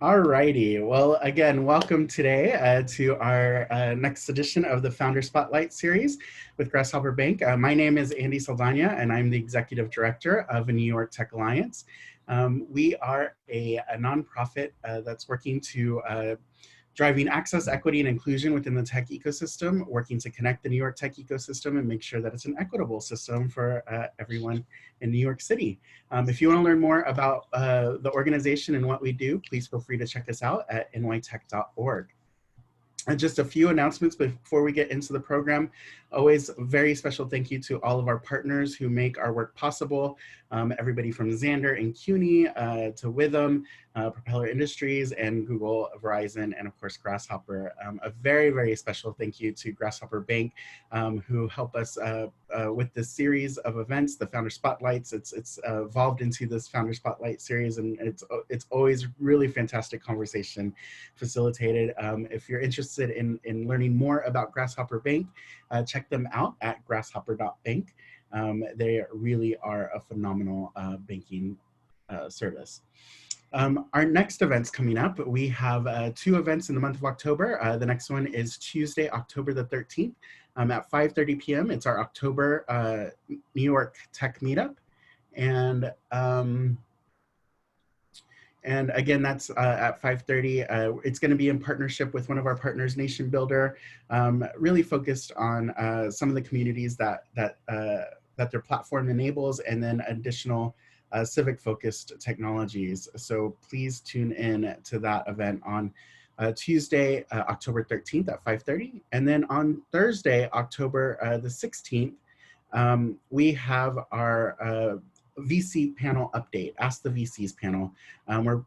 Alrighty. Well, again, welcome today to our next edition of the Founder Spotlight series with Grasshopper Bank. My name is Andy Saldana, and I'm the Executive Director of New York Tech Alliance. We are a nonprofit that's working to driving access, equity, and inclusion within the tech ecosystem, working to connect the New York tech ecosystem and make sure that it's an equitable system for everyone in New York City. If you want to learn more about the organization and what we do, please feel free to check us out at nytech.org. And just a few announcements before we get into the program. Always a very special thank you to all of our partners who make our work possible. Everybody from Xandr and CUNY to Witham, Propeller Industries, and Google, Verizon, and of course Grasshopper. A very, very special thank you to Grasshopper Bank, who help us with this series of events, the Founder Spotlights. It's evolved into this Founder Spotlight series, and it's always really fantastic conversation facilitated. If you're interested in learning more about Grasshopper Bank, check them out at grasshopper.bank. They really are a phenomenal banking service. Our next events coming up, we have 2 events in the month of October. The next one is Tuesday, October the 13th at 5:30 p.m. It's our October New York Tech Meetup. And again, that's at 5:30. It's going to be in partnership with one of our partners, Nation Builder, really focused on some of the communities that their platform enables, and then additional civic-focused technologies. So please tune in to that event on Tuesday, October 13th at 5:30. And then on Thursday, October the 16th, we have our VC panel update, Ask the VCs panel.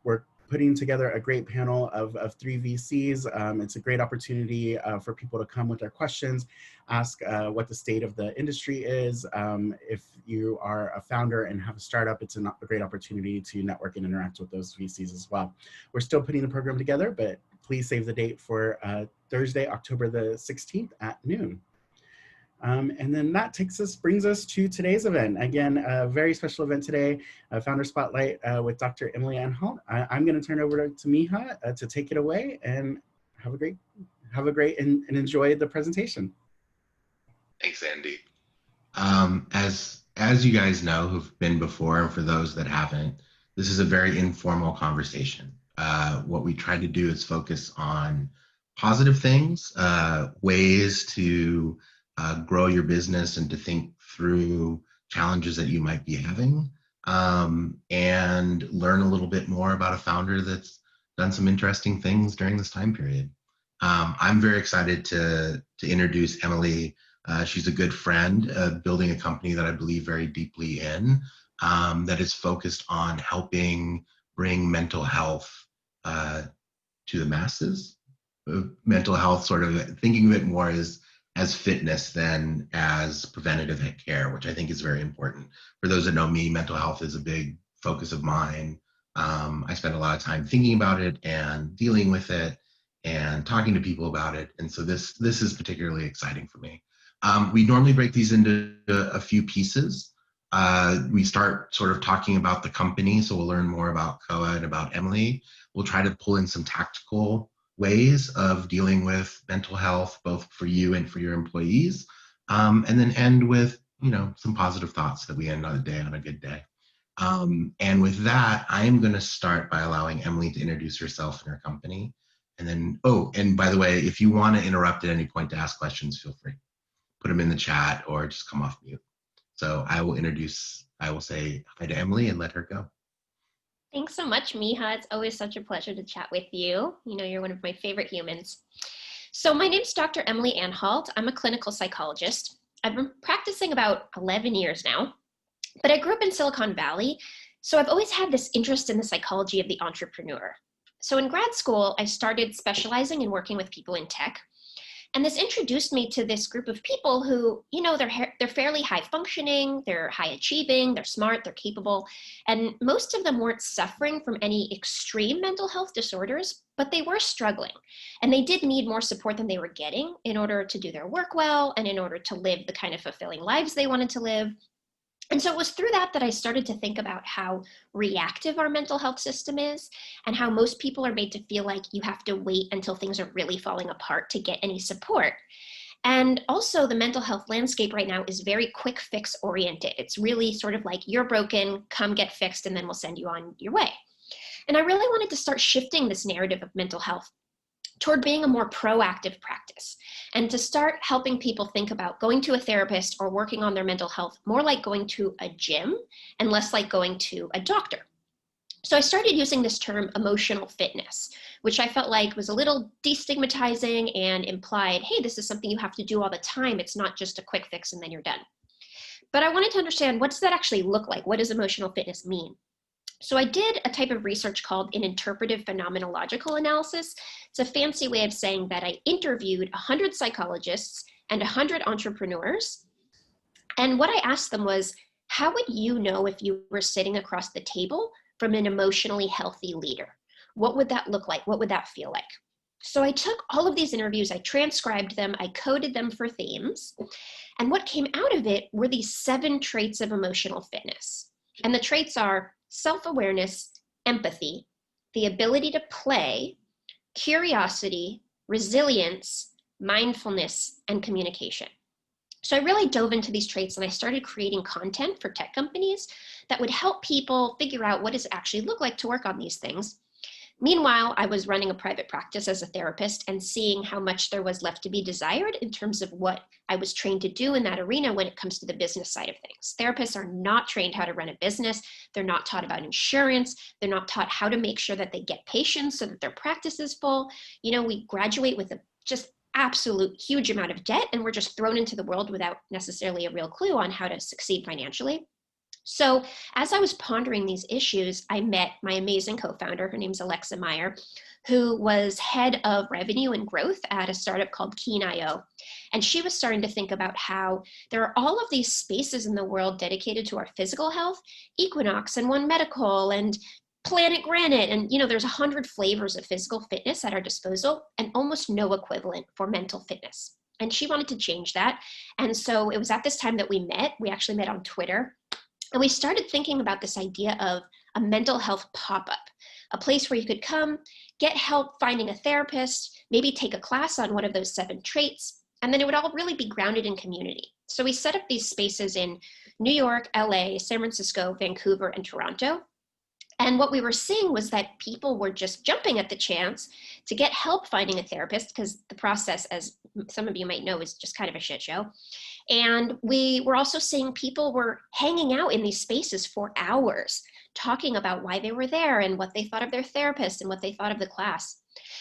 We're putting together a great panel of 3 VCs. It's a great opportunity for people to come with their questions, ask what the state of the industry is. If you are a founder and have a startup, it's a great opportunity to network and interact with those VCs as well. We're still putting the program together, but please save the date for Thursday, October the 16th at noon. And then that brings us to today's event. Again, a very special event today, Founder Spotlight with Dr. Emily Anhalt. I'm going to turn over to Miha to take it away, and have a great and enjoy the presentation. Thanks, Andy. As you guys know who've been before, and for those that haven't, this is a very informal conversation. What we try to do is focus on positive things, ways to grow your business and to think through challenges that you might be having, and learn a little bit more about a founder that's done some interesting things during this time period. I'm very excited to introduce Emily. She's a good friend, building a company that I believe very deeply in, that is focused on helping bring mental health to the masses. Mental health, sort of thinking of it more as fitness than as preventative care, which I think is very important. For those that know me, mental health is a big focus of mine. I spend a lot of time thinking about it and dealing with it and talking to people about it. And so this is particularly exciting for me. We normally break these into a few pieces. We start sort of talking about the company, so we'll learn more about Koa and about Emily. We'll try to pull in some tactical ways of dealing with mental health, both for you and for your employees, and then end with some positive thoughts that we end on a day on a good day. And with that, I'm going to start by allowing Emily to introduce herself and her company. And then, and by the way, if you want to interrupt at any point to ask questions, feel free. Put them in the chat or just come off mute. So I will say hi to Emily and let her go. Thanks so much, Miha. It's always such a pleasure to chat with you. You're one of my favorite humans. So my name's Dr. Emily Anhalt. I'm a clinical psychologist. I've been practicing about 11 years now, but I grew up in Silicon Valley, so I've always had this interest in the psychology of the entrepreneur. So in grad school, I started specializing in working with people in tech. And this introduced me to this group of people who, they're fairly high functioning, they're high achieving, they're smart, they're capable, and most of them weren't suffering from any extreme mental health disorders, but they were struggling. And they did need more support than they were getting in order to do their work well and in order to live the kind of fulfilling lives they wanted to live. And so it was through that I started to think about how reactive our mental health system is and how most people are made to feel like you have to wait until things are really falling apart to get any support. And also the mental health landscape right now is very quick fix oriented. It's really sort of like, you're broken, come get fixed, and then we'll send you on your way. And I really wanted to start shifting this narrative of mental health toward being a more proactive practice, and to start helping people think about going to a therapist or working on their mental health more like going to a gym and less like going to a doctor. So I started using this term emotional fitness, which I felt like was a little destigmatizing and implied, hey, this is something you have to do all the time. It's not just a quick fix and then you're done. But I wanted to understand, what does that actually look like? What does emotional fitness mean? So I did a type of research called an interpretive phenomenological analysis. It's a fancy way of saying that I interviewed 100 psychologists and 100 entrepreneurs. And what I asked them was, how would you know if you were sitting across the table from an emotionally healthy leader? What would that look like? What would that feel like? So I took all of these interviews, I transcribed them, I coded them for themes. And what came out of it were these 7 traits of emotional fitness. And the traits are self-awareness, empathy, the ability to play, curiosity, resilience, mindfulness, and communication. So I really dove into these traits and I started creating content for tech companies that would help people figure out what does it actually look like to work on these things. Meanwhile, I was running a private practice as a therapist and seeing how much there was left to be desired in terms of what I was trained to do in that arena when it comes to the business side of things. Therapists are not trained how to run a business. They're not taught about insurance. They're not taught how to make sure that they get patients so that their practice is full. You know, we graduate with a just absolute huge amount of debt and we're just thrown into the world without necessarily a real clue on how to succeed financially. So as I was pondering these issues, I met my amazing co-founder, her name's Alexa Meyer, who was head of revenue and growth at a startup called Keen.io. And she was starting to think about how there are all of these spaces in the world dedicated to our physical health, Equinox and One Medical and Planet Granite. And, you know, there's 100 flavors of physical fitness at our disposal and almost no equivalent for mental fitness. And she wanted to change that. And so it was at this time that we met. We actually met on Twitter. And we started thinking about this idea of a mental health pop-up, a place where you could come, get help finding a therapist, maybe take a class on one of those 7 traits, and then it would all really be grounded in community. So we set up these spaces in New York, LA, San Francisco, Vancouver, and Toronto. And what we were seeing was that people were just jumping at the chance to get help finding a therapist, because the process, as some of you might know, is just kind of a shit show. And we were also seeing people were hanging out in these spaces for hours, talking about why they were there and what they thought of their therapist and what they thought of the class.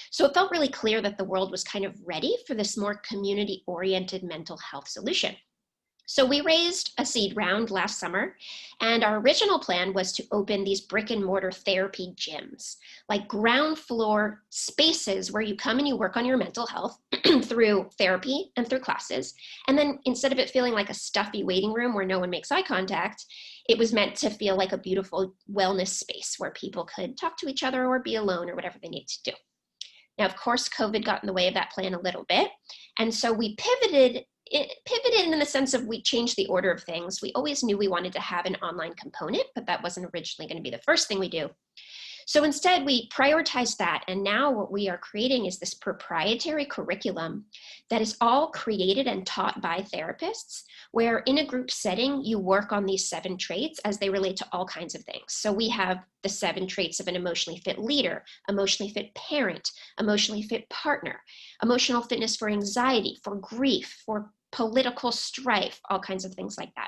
So it felt really clear that the world was kind of ready for this more community-oriented mental health solution. So we raised a seed round last summer, and our original plan was to open these brick and mortar therapy gyms, like ground floor spaces where you come and you work on your mental health through therapy and through classes. And then instead of it feeling like a stuffy waiting room where no one makes eye contact, it was meant to feel like a beautiful wellness space where people could talk to each other or be alone or whatever they need to do. Now, of course, COVID got in the way of that plan a little bit. And so we pivoted in the sense of we changed the order of things. We always knew we wanted to have an online component, but that wasn't originally going to be the first thing we do. So instead, we prioritized that. And now what we are creating is this proprietary curriculum that is all created and taught by therapists, where in a group setting, you work on these 7 traits as they relate to all kinds of things. So we have the 7 traits of an emotionally fit leader, emotionally fit parent, emotionally fit partner, emotional fitness for anxiety, for grief, for political strife, all kinds of things like that.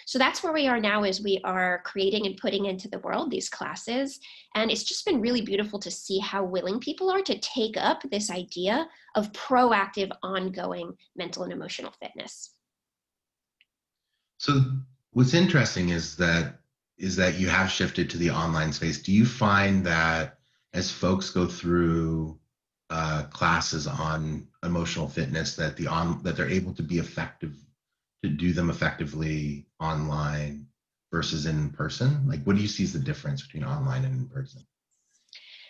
So that's where we are now, is we are creating and putting into the world these classes. And it's just been really beautiful to see how willing people are to take up this idea of proactive, ongoing mental and emotional fitness. So what's interesting is that you have shifted to the online space. Do you find that as folks go through classes on emotional fitness, that they're able to be effective, to do them effectively online versus in person? Like, what do you see as the difference between online and in person?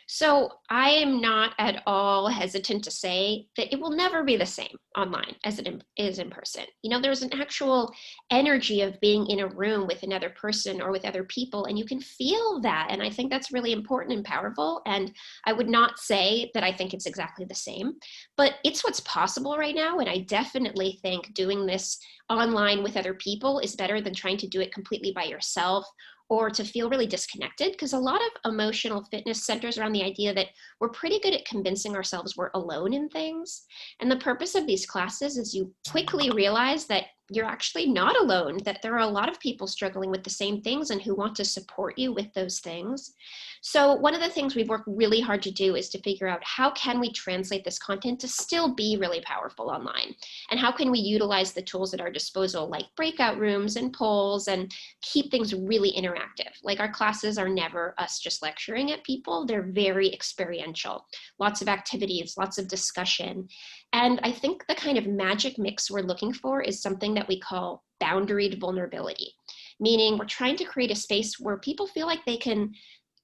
So I am not at all hesitant to say that it will never be the same online as it is in person. There's an actual energy of being in a room with another person or with other people, and you can feel that. And I think that's really important and powerful. And I would not say that I think it's exactly the same, but it's what's possible right now. And I definitely think doing this online with other people is better than trying to do it completely by yourself, or to feel really disconnected, because a lot of emotional fitness centers around the idea that we're pretty good at convincing ourselves we're alone in things. And the purpose of these classes is you quickly realize that you're actually not alone, that there are a lot of people struggling with the same things and who want to support you with those things. So one of the things we've worked really hard to do is to figure out how can we translate this content to still be really powerful online? And how can we utilize the tools at our disposal, like breakout rooms and polls, and keep things really interactive? Like, our classes are never us just lecturing at people. They're very experiential, lots of activities, lots of discussion. And I think the kind of magic mix we're looking for is something that we call boundaried vulnerability, meaning we're trying to create a space where people feel like they can,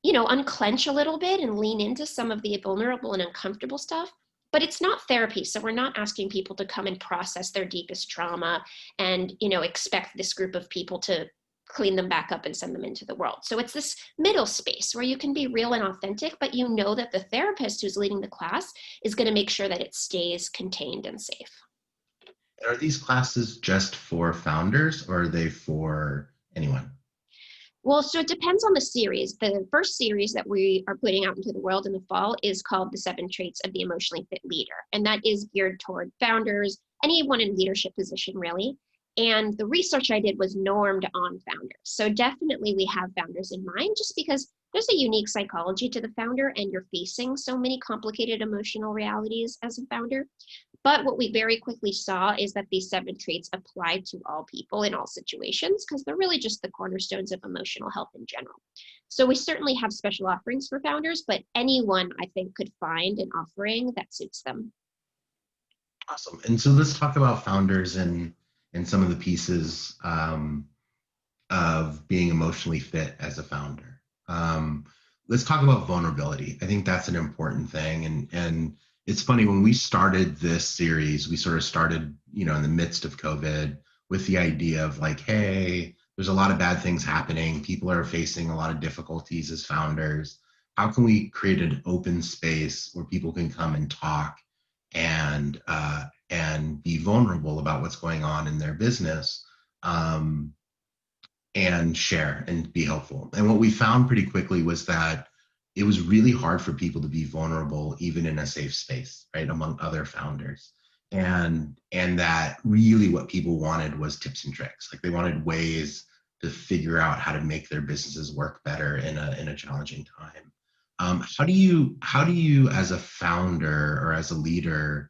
unclench a little bit and lean into some of the vulnerable and uncomfortable stuff. But it's not therapy, so we're not asking people to come and process their deepest trauma and, expect this group of people to clean them back up and send them into the world. So it's this middle space where you can be real and authentic, but you know that the therapist who's leading the class is going to make sure that it stays contained and safe. Are these classes just for founders, or are they for anyone? Well, so it depends on the series. The first series that we are putting out into the world in the fall is called The 7 Traits of the Emotionally Fit Leader. And that is geared toward founders, anyone in leadership position, really. And the research I did was normed on founders. So definitely we have founders in mind, just because there's a unique psychology to the founder and you're facing so many complicated emotional realities as a founder. But what we very quickly saw is that these 7 traits apply to all people in all situations, because they're really just the cornerstones of emotional health in general. So we certainly have special offerings for founders, but anyone, I think, could find an offering that suits them. Awesome. And so let's talk about founders and some of the pieces of being emotionally fit as a founder. Let's talk about vulnerability. I think that's an important thing. And it's funny, when we started this series, we sort of started, in the midst of COVID with the idea of like, hey, there's a lot of bad things happening. People are facing a lot of difficulties as founders. How can we create an open space where people can come and talk and be vulnerable about what's going on in their business, and share and be helpful? And what we found pretty quickly was that it was really hard for people to be vulnerable, even in a safe space, right, among other founders. And that really what people wanted was tips and tricks. Like, they wanted ways to figure out how to make their businesses work better in a challenging time. How do you as a founder or as a leader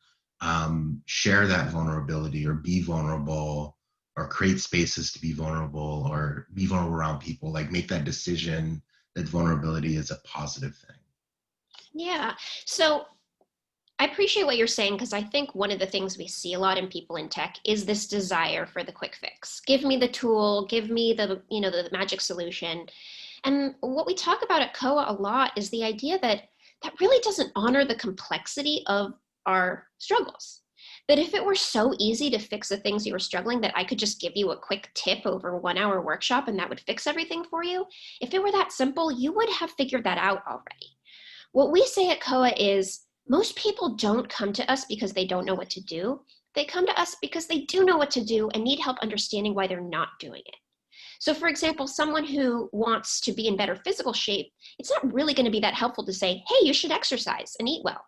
share that vulnerability, or be vulnerable, or create spaces to be vulnerable, or be vulnerable around people, like make that decision that vulnerability is a positive thing? Yeah. So I appreciate what you're saying, because I think one of the things we see a lot in people in tech is this desire for the quick fix. Give me the tool, give me the magic solution. And what we talk about at COA a lot is the idea that really doesn't honor the complexity of our struggles. That if it were so easy to fix the things you were struggling, that I could just give you a quick tip over a 1-hour workshop and that would fix everything for you, if it were that simple, you would have figured that out already. What we say at COA is most people don't come to us because they don't know what to do. They come to us because they do know what to do and need help understanding why they're not doing it. So for example, someone who wants to be in better physical shape, it's not really going to be that helpful to say, hey, you should exercise and eat well.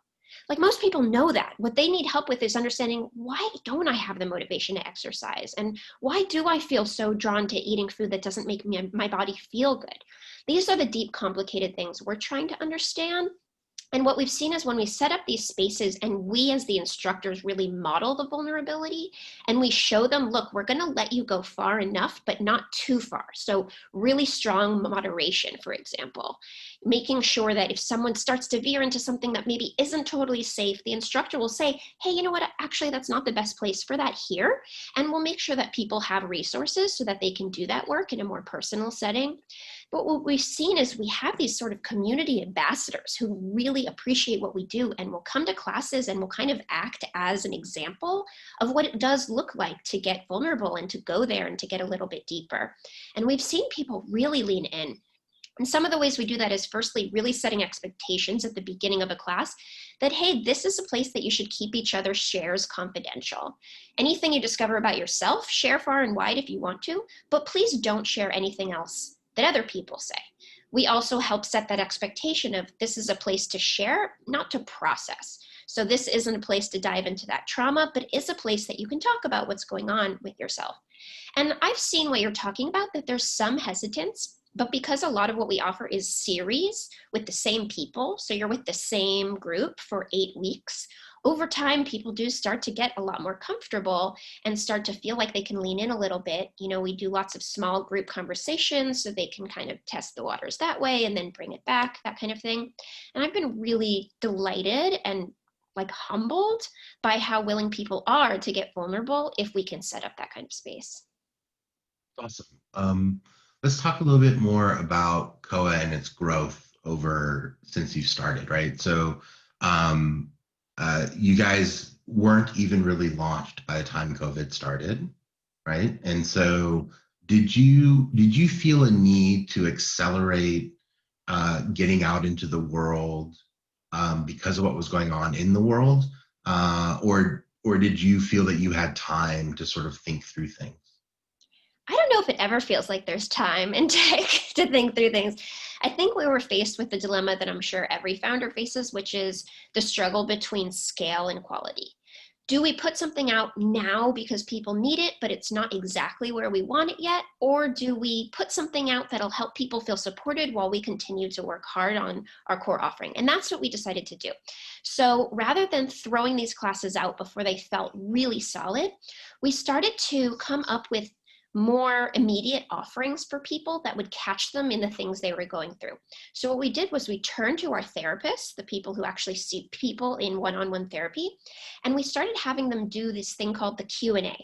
Like, most people know that. What they need help with is understanding, why don't I have the motivation to exercise? And why do I feel so drawn to eating food that doesn't make my body feel good? These are the deep, complicated things we're trying to understand. And what we've seen is when we set up these spaces and we as the instructors really model the vulnerability and we show them, look, we're going to let you go far enough, but not too far. So really strong moderation, for example, making sure that if someone starts to veer into something that maybe isn't totally safe, the instructor will say, hey, you know what, actually, that's not the best place for that here. And we'll make sure that people have resources so that they can do that work in a more personal setting. But what we've seen is we have these sort of community ambassadors who really appreciate what we do and will come to classes and will kind of act as an example of what it does look like to get vulnerable and to go there and to get a little bit deeper. And we've seen people really lean in. And some of the ways we do that is firstly, really setting expectations at the beginning of a class that, hey, this is a place that you should keep each other's shares confidential. Anything you discover about yourself, share far and wide if you want to, but please don't share anything else that other people say. We also help set that expectation of this is a place to share, not to process. So this isn't a place to dive into that trauma, but is a place that you can talk about what's going on with yourself. And I've seen what you're talking about, that there's some hesitance, but because a lot of what we offer is series with the same people, so you're with the same group for 8 weeks, over time, people do start to get a lot more comfortable and start to feel like they can lean in a little bit. You know, we do lots of small group conversations so they can kind of test the waters that way and then bring it back, that kind of thing. And I've been really delighted and like humbled by how willing people are to get vulnerable if we can set up that kind of space. Awesome. Let's talk a little bit more about COA and its growth since you started, right? So you guys weren't even really launched by the time COVID started, right? And so did you feel a need to accelerate getting out into the world because of what was going on in the world? Or did you feel that you had time to sort of think through things? I don't know if it ever feels like there's time and tech to think through things. I think we were faced with the dilemma that I'm sure every founder faces, which is the struggle between scale and quality. Do we put something out now because people need it, but it's not exactly where we want it yet? Or do we put something out that'll help people feel supported while we continue to work hard on our core offering? And that's what we decided to do. So rather than throwing these classes out before they felt really solid, we started to come up with more immediate offerings for people that would catch them in the things they were going through. So what we did was we turned to our therapists, the people who actually see people in one-on-one therapy, and we started having them do this thing called the Q&A,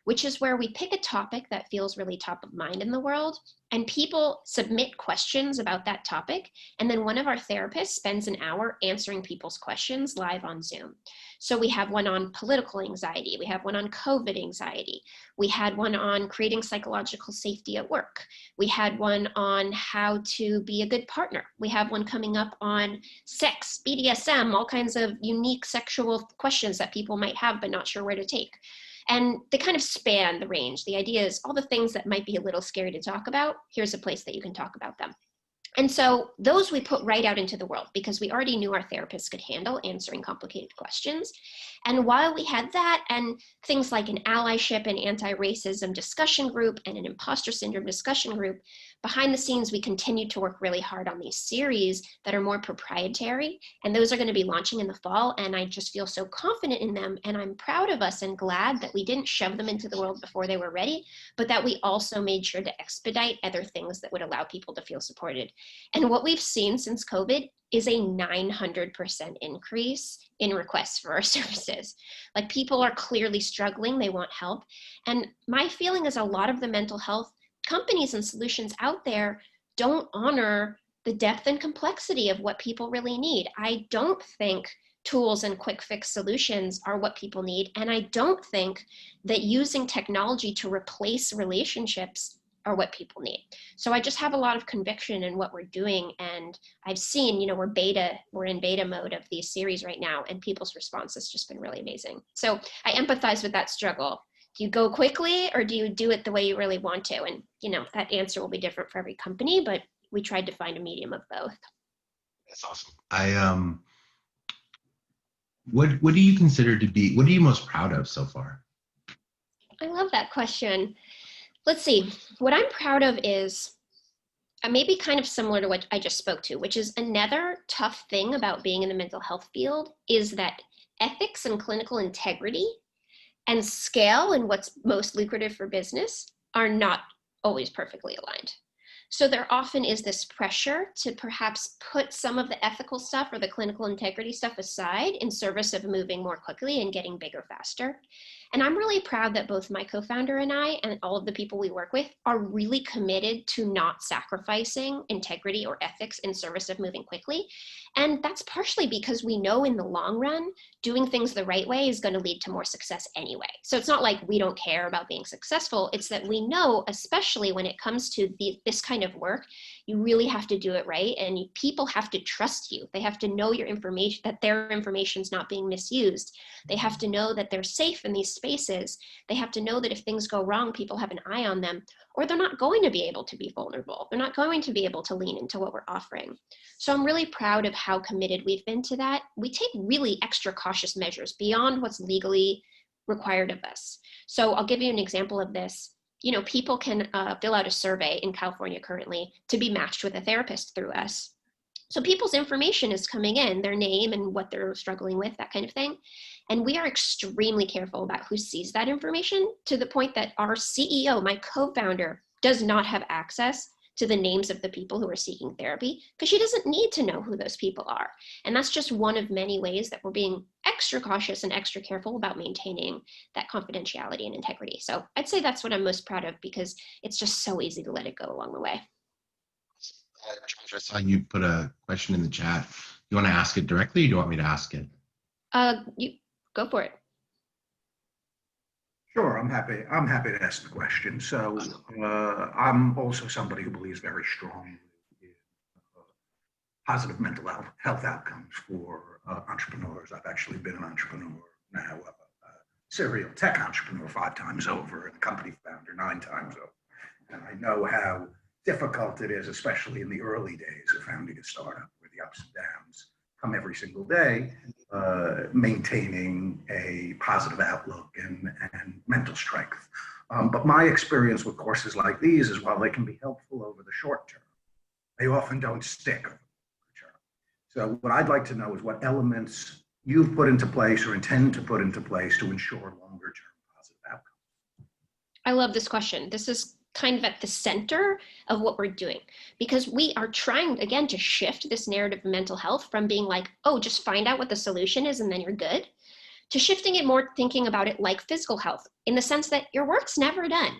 which is where we pick a topic that feels really top of mind in the world, and people submit questions about that topic, and then one of our therapists spends an hour answering people's questions live on Zoom. So we have one on political anxiety, we have one on COVID anxiety, we had one on creating psychological safety at work, we had one on how to be a good partner, we have one coming up on sex, BDSM, all kinds of unique sexual questions that people might have but not sure where to take. And they kind of span the range. The idea is all the things that might be a little scary to talk about, here's a place that you can talk about them. And so those we put right out into the world because we already knew our therapists could handle answering complicated questions. And while we had that and things like an allyship and anti-racism discussion group and an imposter syndrome discussion group, behind the scenes, we continued to work really hard on these series that are more proprietary. And those are going to be launching in the fall. And I just feel so confident in them. And I'm proud of us and glad that we didn't shove them into the world before they were ready, but that we also made sure to expedite other things that would allow people to feel supported. And what we've seen since COVID is a 900% increase in requests for our services. Like people are clearly struggling, they want help. And my feeling is a lot of the mental health companies and solutions out there don't honor the depth and complexity of what people really need. I don't think tools and quick fix solutions are what people need. And I don't think that using technology to replace relationships are what people need. So I just have a lot of conviction in what we're doing. And I've seen, you know, we're in beta mode of these series right now, and people's response has just been really amazing. So I empathize with that struggle. Do you go quickly or do you do it the way you really want to? And, you know, that answer will be different for every company, but we tried to find a medium of both. That's awesome. What do you consider to be, what are you most proud of so far? I love that question. Let's see, what I'm proud of is maybe kind of similar to what I just spoke to, which is another tough thing about being in the mental health field is that ethics and clinical integrity and scale and what's most lucrative for business are not always perfectly aligned. So there often is this pressure to perhaps put some of the ethical stuff or the clinical integrity stuff aside in service of moving more quickly and getting bigger faster. And I'm really proud that both my co-founder and I, and all of the people we work with, are really committed to not sacrificing integrity or ethics in service of moving quickly. And that's partially because we know in the long run, doing things the right way is going to lead to more success anyway. So it's not like we don't care about being successful. It's that we know, especially when it comes to this kind of work, you really have to do it right. And people have to trust you. They have to know your information, that their information is not being misused. They have to know that they're safe in these spaces. They have to know that if things go wrong, people have an eye on them, or they're not going to be able to be vulnerable. They're not going to be able to lean into what we're offering. So I'm really proud of how committed we've been to that. We take really extra cautious measures beyond what's legally required of us. So I'll give you an example of this. You know, people can fill out a survey in California currently to be matched with a therapist through us. So people's information is coming in, their name and what they're struggling with, that kind of thing. And we are extremely careful about who sees that information, to the point that our CEO, my co-founder, does not have access to the names of the people who are seeking therapy, because she doesn't need to know who those people are. And that's just one of many ways that we're being extra cautious and extra careful about maintaining that confidentiality and integrity. So I'd say that's what I'm most proud of, because it's just so easy to let it go along the way. Josh, I saw you put a question in the chat. You want to ask it directly, or do you want me to ask it? You go for it. Sure, I'm happy to ask the question. So I'm also somebody who believes very strongly in positive mental health outcomes for entrepreneurs. I've actually been an entrepreneur now, a serial tech entrepreneur 5 times over, and a company founder 9 times over. And I know how difficult it is, especially in the early days of founding a startup, where the ups and downs come every single day, maintaining a positive outlook and mental strength. But my experience with courses like these is, while they can be helpful over the short term, they often don't stick over the term. So what I'd like to know is what elements you've put into place or intend to put into place to ensure longer term positive outcomes. I love this question. This is kind of at the center of what we're doing, because we are trying, again, to shift this narrative of mental health from being like, oh, just find out what the solution is and then you're good, to shifting it more, thinking about it like physical health, in the sense that your work's never done.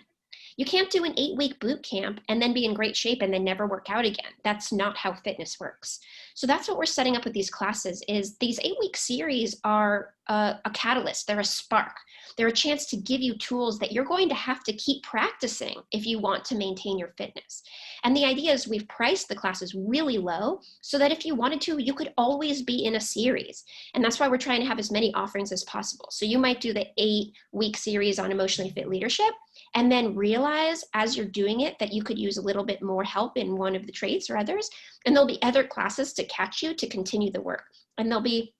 You can't do an 8-week boot camp and then be in great shape and then never work out again. That's not how fitness works. So that's what we're setting up with these classes. Is these 8-week series are a catalyst. They're a spark. They're a chance to give you tools that you're going to have to keep practicing if you want to maintain your fitness. And the idea is we've priced the classes really low so that if you wanted to, you could always be in a series. And that's why we're trying to have as many offerings as possible. So you might do the 8-week series on emotionally fit leadership, and then realize as you're doing it that you could use a little bit more help in one of the traits or others. And there'll be other classes to catch you to continue the work. And there'll be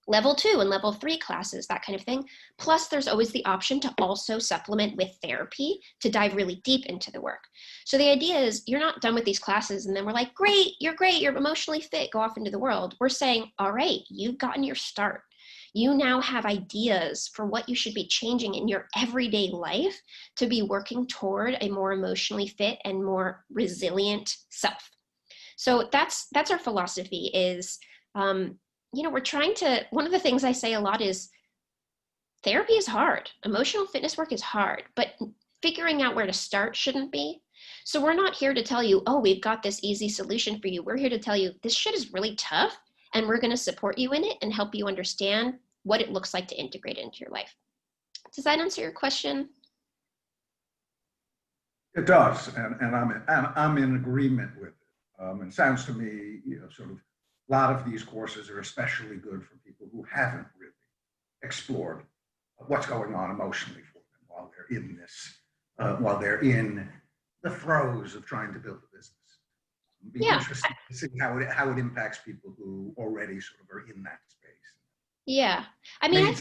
level 2 and level 3 classes, that kind of thing. Plus there's always the option to also supplement with therapy to dive really deep into the work. So the idea is you're not done with these classes and then we're like, great, you're emotionally fit, go off into the world. We're saying, all right, you've gotten your start. You now have ideas for what you should be changing in your everyday life to be working toward a more emotionally fit and more resilient self. So that's our philosophy is, we're trying to, one of the things I say a lot is therapy is hard. Emotional fitness work is hard, but figuring out where to start shouldn't be. So we're not here to tell you, oh, we've got this easy solution for you. We're here to tell you this shit is really tough and we're going to support you in it and help you understand what it looks like to integrate it into your life. Does that answer your question? It does, and I'm in agreement with it. It sounds to me, sort of, a lot of these courses are especially good for people who haven't really explored what's going on emotionally for them while they're in this, while they're in the throes of trying to build a business. It'd be interesting to see how it impacts people who already sort of are in that space. Yeah, I mean, I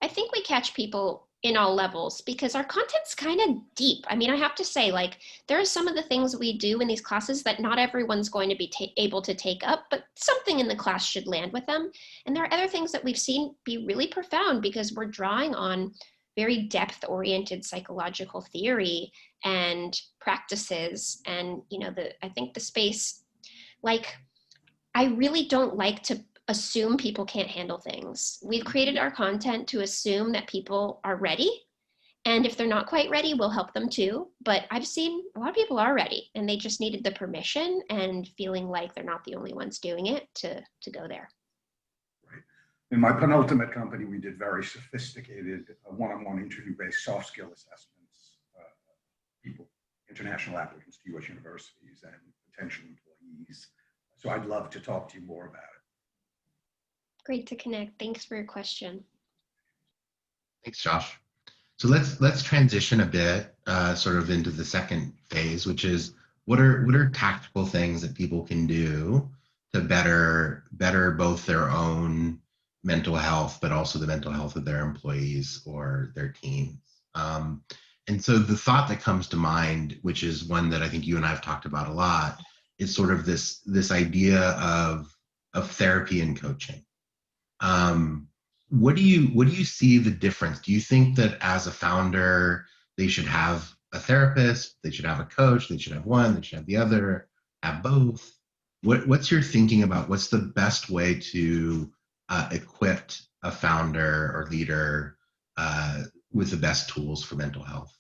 think we catch people in all levels because our content's kind of deep. I mean, I have to say, like, there are some of the things we do in these classes that not everyone's going to be able to take up, but something in the class should land with them. And there are other things that we've seen be really profound because we're drawing on very depth-oriented psychological theory and practices. And, I think the space, like, I really don't like to assume people can't handle things. We've created our content to assume that people are ready. And if they're not quite ready, we'll help them too. But I've seen a lot of people are ready and they just needed the permission and feeling like they're not the only ones doing it to go there. Right. In my penultimate company, we did very sophisticated one-on-one interview-based soft skill assessments, people, international applicants to US universities and potential employees. So I'd love to talk to you more about it. Great to connect. Thanks for your question. Thanks, Josh. So let's transition a bit, sort of into the second phase, which is what are tactical things that people can do to better both their own mental health, but also the mental health of their employees or their teams. And so the thought that comes to mind, which is one that I think you and I have talked about a lot, is sort of this idea of therapy and coaching. What do you see the difference? Do you think that as a founder, they should have a therapist, they should have a coach, they should have one, they should have the other, have both? What's your thinking about what's the best way to equip a founder or leader with the best tools for mental health?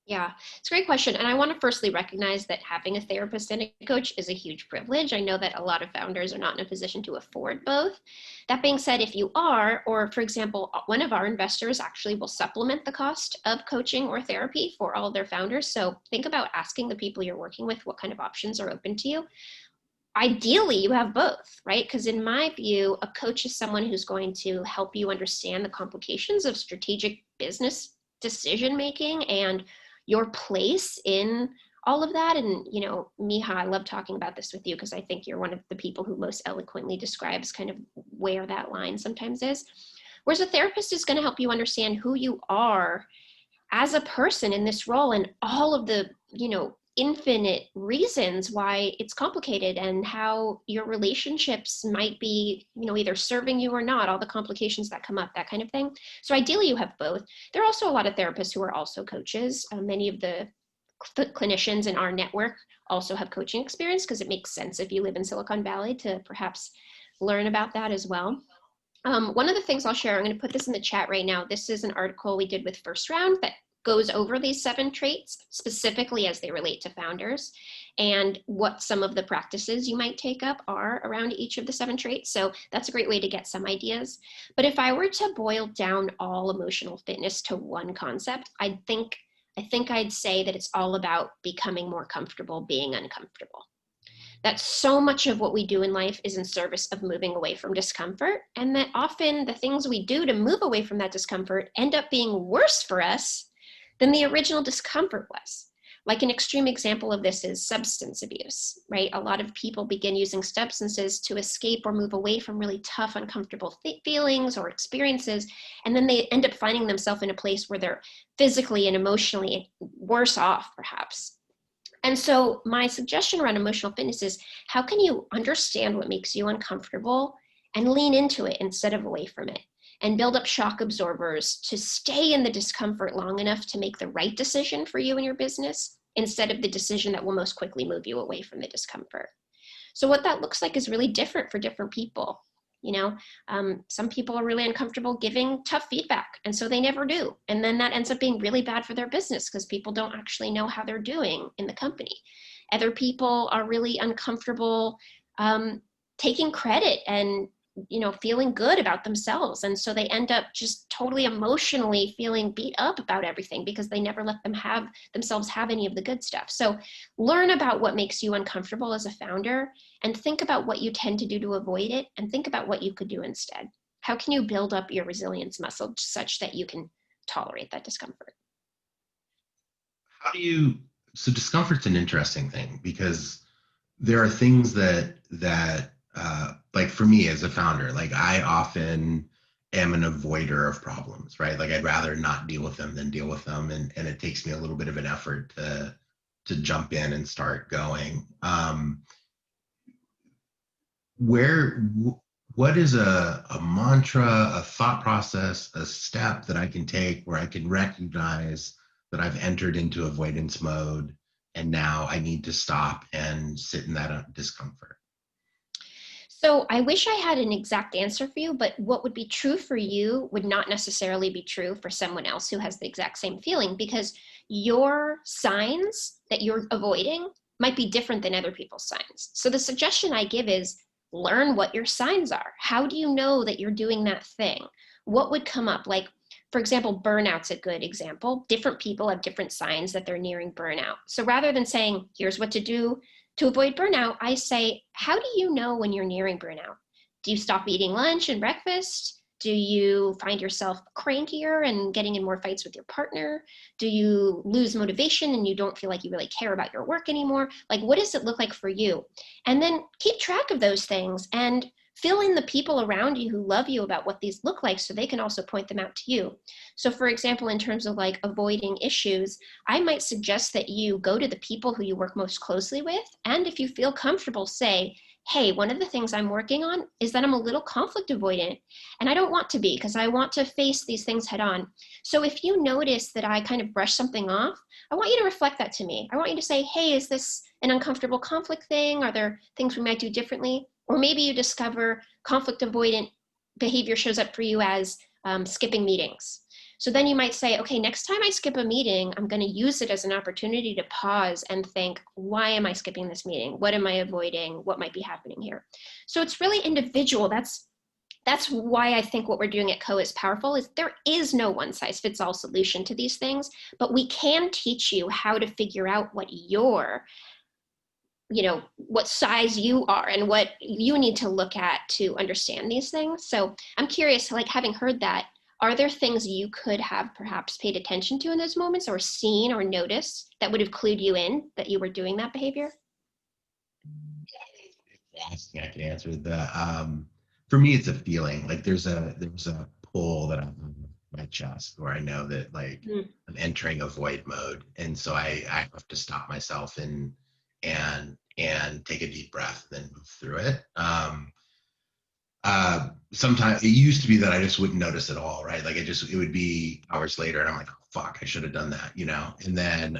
Yeah, it's a great question. And I want to firstly recognize that having a therapist and a coach is a huge privilege. I know that a lot of founders are not in a position to afford both. That being said, if you are, or for example, one of our investors actually will supplement the cost of coaching or therapy for all of their founders. So think about asking the people you're working with what kind of options are open to you. Ideally, you have both, right? Because in my view, a coach is someone who's going to help you understand the complications of strategic business decision-making and your place in all of that. And, you know, Miha, I love talking about this with you because I think you're one of the people who most eloquently describes kind of where that line sometimes is. Whereas a therapist is going to help you understand who you are as a person in this role and all of the, you know, infinite reasons why it's complicated and how your relationships might be, you know, either serving you or not, all the complications that come up, that kind of thing. So ideally you have both. There are also a lot of therapists who are also coaches. Many of the clinicians in our network also have coaching experience because it makes sense if you live in Silicon Valley to perhaps learn about that as well. One of the things I'll share, I'm going to put this in the chat right now. This is an article we did with First Round that goes over these 7 traits specifically as they relate to founders and what some of the practices you might take up are around each of the 7 traits. So that's a great way to get some ideas. But if I were to boil down all emotional fitness to one concept, I think I'd say that it's all about becoming more comfortable being uncomfortable. That so much of what we do in life is in service of moving away from discomfort, and that often the things we do to move away from that discomfort end up being worse for us than the original discomfort was. Like an extreme example of this is substance abuse, right? A lot of people begin using substances to escape or move away from really tough, uncomfortable feelings or experiences, and then they end up finding themselves in a place where they're physically and emotionally worse off, perhaps. And so my suggestion around emotional fitness is, how can you understand what makes you uncomfortable and lean into it instead of away from it? And build up shock absorbers to stay in the discomfort long enough to make the right decision for you and your business instead of the decision that will most quickly move you away from the discomfort. So what that looks like is really different for different people. You know, some people are really uncomfortable giving tough feedback, and so they never do. And then that ends up being really bad for their business because people don't actually know how they're doing in the company. Other people are really uncomfortable taking credit and, you know, feeling good about themselves. And so they end up just totally emotionally feeling beat up about everything because they never let themselves have any of the good stuff. So learn about what makes you uncomfortable as a founder and think about what you tend to do to avoid it and think about what you could do instead. How can you build up your resilience muscle such that you can tolerate that discomfort? So discomfort's an interesting thing because there are things that like for me as a founder, like I often am an avoider of problems, right? Like I'd rather not deal with them than deal with them. And it takes me a little bit of an effort to jump in and start going. What is a mantra, a thought process, a step that I can take where I can recognize that I've entered into avoidance mode and now I need to stop and sit in that discomfort? So I wish I had an exact answer for you, but what would be true for you would not necessarily be true for someone else who has the exact same feeling, because your signs that you're avoiding might be different than other people's signs. So the suggestion I give is learn what your signs are. How do you know that you're doing that thing? What would come up? Like, for example, burnout's a good example. Different people have different signs that they're nearing burnout. So rather than saying, here's what to do to avoid burnout, I say, how do you know when you're nearing burnout? Do you stop eating lunch and breakfast? Do you find yourself crankier and getting in more fights with your partner? Do you lose motivation and you don't feel like you really care about your work anymore? Like, what does it look like for you? And then keep track of those things and fill in the people around you who love you about what these look like so they can also point them out to you. So for example, in terms of like avoiding issues, I might suggest that you go to the people who you work most closely with. And if you feel comfortable, say, hey, one of the things I'm working on is that I'm a little conflict avoidant, and I don't want to be because I want to face these things head on. So if you notice that I kind of brush something off, I want you to reflect that to me. I want you to say, hey, is this an uncomfortable conflict thing? Are there things we might do differently? Or maybe you discover conflict avoidant behavior shows up for you as skipping meetings. So then you might say, okay, next time I skip a meeting, I'm going to use it as an opportunity to pause and think, why am I skipping this meeting? What am I avoiding? What might be happening here? So it's really individual. That's why I think what we're doing at Co is powerful, is there is no one size fits all solution to these things, but we can teach you how to figure out what what size you are and what you need to look at to understand these things. So I'm curious, like, having heard that, are there things you could have perhaps paid attention to in those moments, or seen or noticed that would have clued you in that you were doing that behavior? I can answer for me, it's a feeling. Like there's a pull that I'm on my chest where I know that I'm entering a void mode. And so I have to stop myself and take a deep breath, then move through it. Sometimes it used to be that I just wouldn't notice at all, right? Like it would be hours later and I'm like, oh, fuck, I should have done that, And then,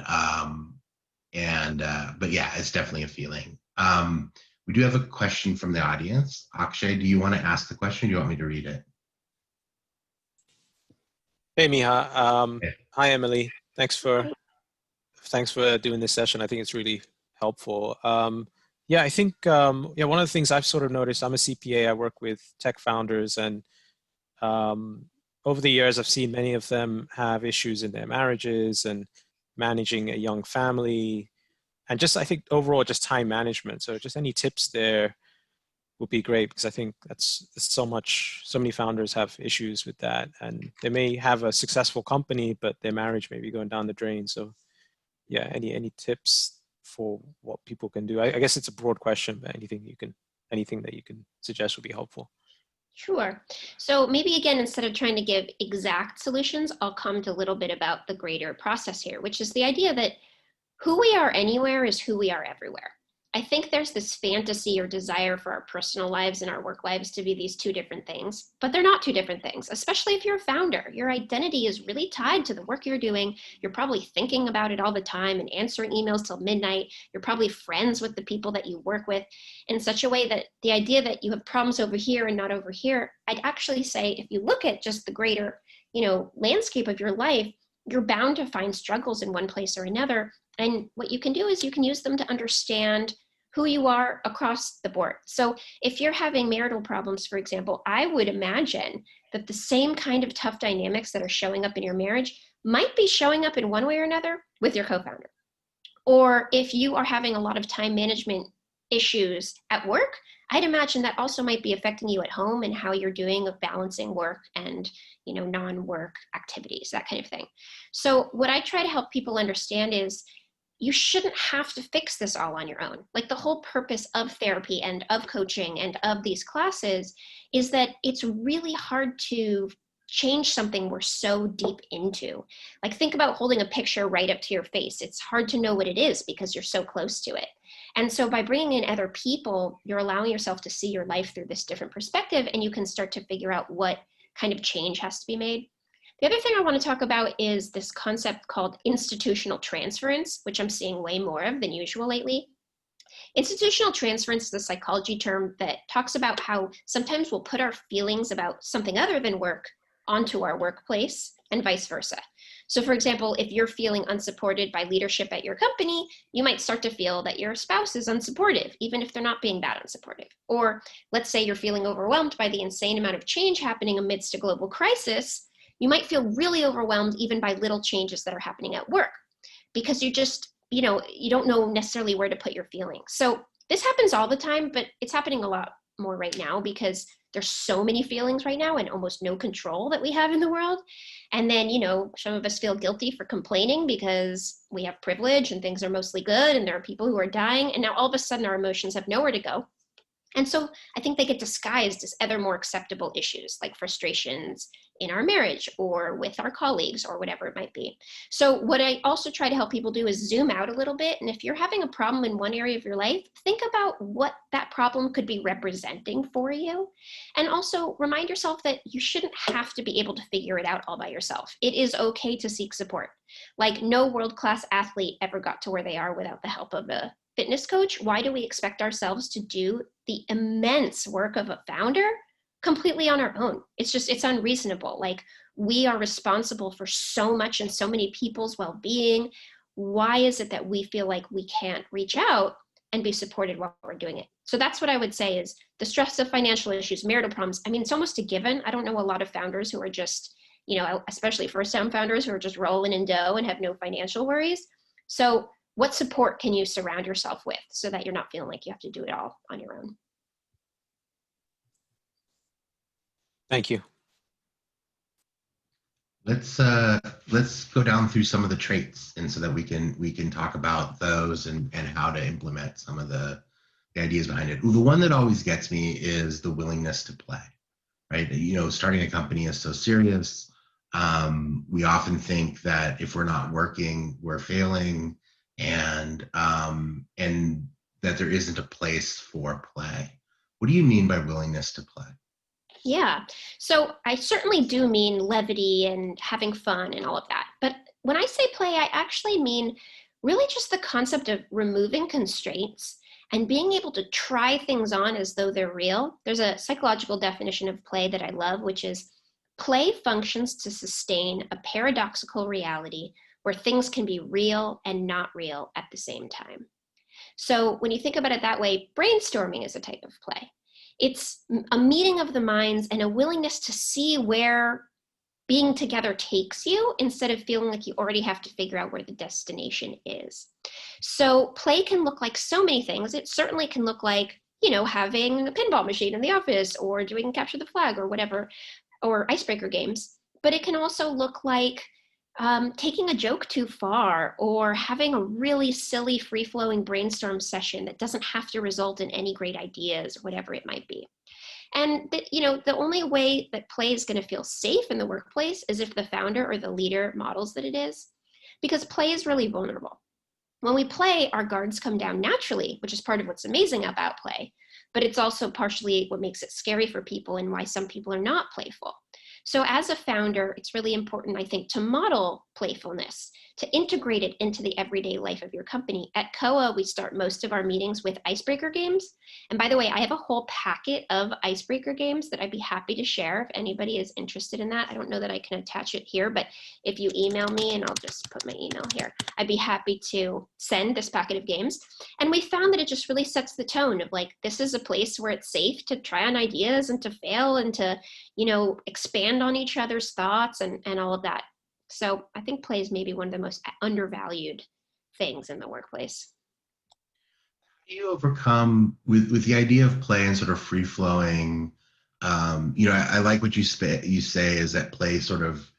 but yeah, it's definitely a feeling. We do have a question from the audience. Akshay, do you want to ask the question? Or do you want me to read it? Hey, Miha. Hi, Emily. Thanks for doing this session. I think it's really helpful. Yeah, I think one of the things I've sort of noticed, I'm a CPA, I work with tech founders, and over the years I've seen many of them have issues in their marriages and managing a young family, and just I think overall just time management. So just any tips there would be great, because I think that's so many founders have issues with that, and they may have a successful company, but their marriage may be going down the drain. So yeah, any tips for what people can do? I guess it's a broad question, but anything that you can suggest would be helpful. Sure. So maybe again, instead of trying to give exact solutions, I'll comment a little bit about the greater process here, which is the idea that who we are anywhere is who we are everywhere. I think there's this fantasy or desire for our personal lives and our work lives to be these two different things, but they're not two different things, especially if you're a founder. Your identity is really tied to the work you're doing. You're probably thinking about it all the time and answering emails till midnight. You're probably friends with the people that you work with in such a way that the idea that you have problems over here and not over here, I'd actually say if you look at just the greater, landscape of your life, you're bound to find struggles in one place or another. And what you can do is you can use them to understand who you are across the board. So if you're having marital problems, for example, I would imagine that the same kind of tough dynamics that are showing up in your marriage might be showing up in one way or another with your co-founder. Or if you are having a lot of time management issues at work, I'd imagine that also might be affecting you at home and how you're doing of balancing work and non-work activities, that kind of thing. So what I try to help people understand is you shouldn't have to fix this all on your own. Like the whole purpose of therapy and of coaching and of these classes is that it's really hard to change something we're so deep into. Like think about holding a picture right up to your face. It's hard to know what it is because you're so close to it. And so by bringing in other people, you're allowing yourself to see your life through this different perspective, and you can start to figure out what kind of change has to be made. The other thing I want to talk about is this concept called institutional transference, which I'm seeing way more of than usual lately. Institutional transference is a psychology term that talks about how sometimes we'll put our feelings about something other than work onto our workplace and vice versa. So for example, if you're feeling unsupported by leadership at your company, you might start to feel that your spouse is unsupportive, even if they're not being that unsupportive. Or let's say you're feeling overwhelmed by the insane amount of change happening amidst a global crisis, you might feel really overwhelmed even by little changes that are happening at work, because you just, you don't know necessarily where to put your feelings. So this happens all the time, but it's happening a lot more right now because there's so many feelings right now and almost no control that we have in the world. And then, some of us feel guilty for complaining because we have privilege and things are mostly good and there are people who are dying. And now all of a sudden our emotions have nowhere to go. And so I think they get disguised as other more acceptable issues like frustrations in our marriage or with our colleagues or whatever it might be. So what I also try to help people do is zoom out a little bit. And if you're having a problem in one area of your life, think about what that problem could be representing for you. And also remind yourself that you shouldn't have to be able to figure it out all by yourself. It is okay to seek support. Like no world-class athlete ever got to where they are without the help of a fitness coach. Why do we expect ourselves to do the immense work of a founder completely on our own? It's unreasonable. Like we are responsible for so much and so many people's well-being. Why is it that we feel like we can't reach out and be supported while we're doing it? So that's what I would say is the stress of financial issues, marital problems. I mean, it's almost a given. I don't know a lot of founders who are just, especially first-time founders who are just rolling in dough and have no financial worries. So what support can you surround yourself with so that you're not feeling like you have to do it all on your own? Thank you. Let's go down through some of the traits, and so that we can talk about those and how to implement some of the ideas behind it. The one that always gets me is the willingness to play, right? Starting a company is so serious. We often think that if we're not working, we're failing, and that there isn't a place for play. What do you mean by willingness to play? Yeah, so I certainly do mean levity and having fun and all of that. But when I say play, I actually mean really just the concept of removing constraints and being able to try things on as though they're real. There's a psychological definition of play that I love, which is play functions to sustain a paradoxical reality where things can be real and not real at the same time. So when you think about it that way, brainstorming is a type of play. It's a meeting of the minds and a willingness to see where being together takes you instead of feeling like you already have to figure out where the destination is. So play can look like so many things. It certainly can look like, having a pinball machine in the office or doing capture the flag or whatever, or icebreaker games. But it can also look like taking a joke too far or having a really silly free-flowing brainstorm session that doesn't have to result in any great ideas or whatever it might be. And the only way that play is going to feel safe in the workplace is if the founder or the leader models that it is, because play is really vulnerable. When we play, our guards come down naturally, which is part of what's amazing about play, but it's also partially what makes it scary for people and why some people are not playful. So as a founder, it's really important, I think, to model playfulness, to integrate it into the everyday life of your company. At COA, we start most of our meetings with icebreaker games. And by the way, I have a whole packet of icebreaker games that I'd be happy to share if anybody is interested in that. I don't know that I can attach it here, but if you email me, and I'll just put my email here, I'd be happy to send this packet of games. And we found that it just really sets the tone of like, this is a place where it's safe to try on ideas and to fail and to, expand on each other's thoughts and all of that. So I think play is maybe one of the most undervalued things in the workplace. How do you overcome with the idea of play and sort of free flowing? I like what you say is that play sort of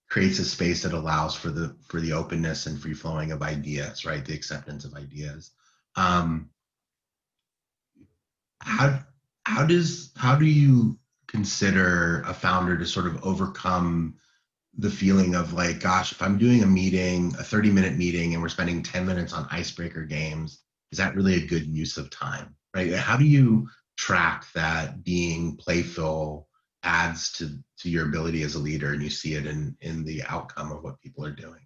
creates a space that allows for the openness and free flowing of ideas, right? The acceptance of ideas. How do you consider a founder to sort of overcome the feeling of like, gosh, if I'm doing a meeting, a 30-minute meeting, and we're spending 10 minutes on icebreaker games, is that really a good use of time, right? How do you track that being playful adds to your ability as a leader and you see it in the outcome of what people are doing?